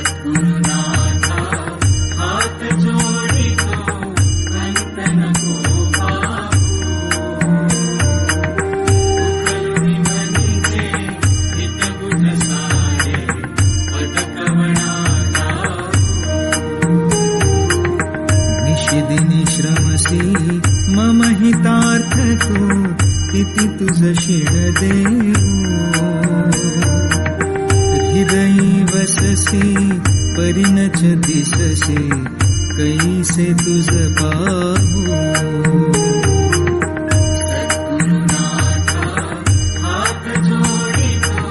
सद्गुरुनाथा हात जोडितो अंत नको पाहू उकलुनी मनीचे हित बुध सारे पद कवणा निशिदिनी श्रमसी मम हितार्थ तू किती तुझ शिण देऊ हृदयी वससी परिणच दिससे कैसे तुझ पाहू सद्गुरुनाथा हात जोडितो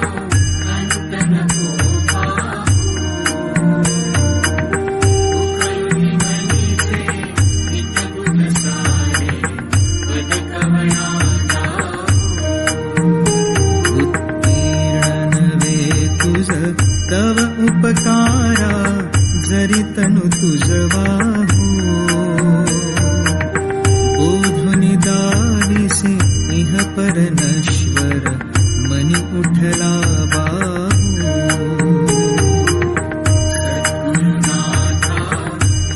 अंत नको पाहू उकलुनी मनीचे हित बुध सारे पद कवणा तव उपकारा जरी तनु तुझ वाहू बोधुनि दाविसे इह पर नश्वर मनी उठला बाहू सद्गुरुनाथा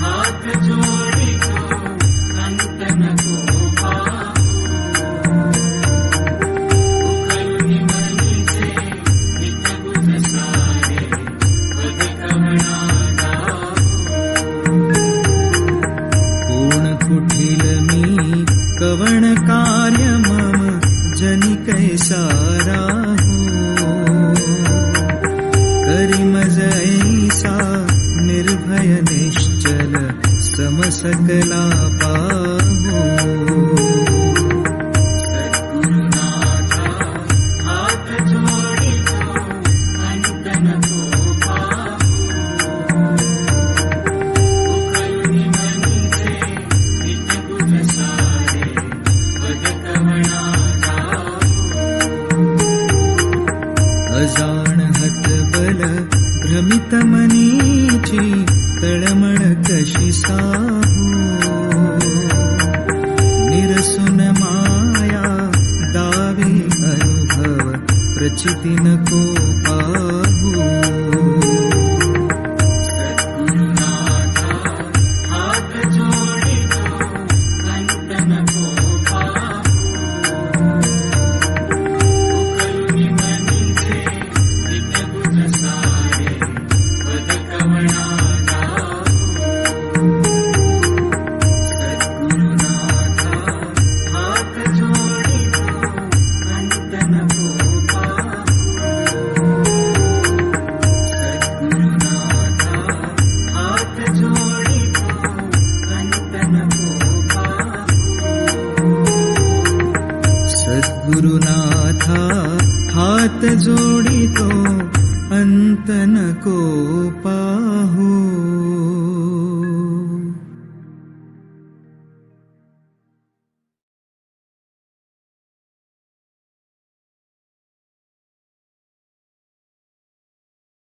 हात जोडितो अंत नको पाहू उकलुनी मनीचे हित बुध सारे पद कवणा कोण कुठील मी कवण कार्य मम जनी कैसा राहू करी मज ऐसा निर्भय निश्चल सम सकला पाहू सद्गुरुनाथा हात जोडितो अंत नको पाहू उकलुनी मनीचे हित बुध सारे पद कवणा अजाण हतबल भ्रमित मनीची तळमळ कशी साहू निरसुन माया दावी अनुभव प्रचिती नको पाहू सद्गुरुनाथा हात जोडितो अंत नको पाहू उकलुनी मनीचे हित बुध सारे पद कवणा सद्गुरुनाथा हात जोडितो अंत नको पाहू सद्गुरुनाथा हात जोडितो अंत नको पाहू सद्गुरुनाथा हात जोडितो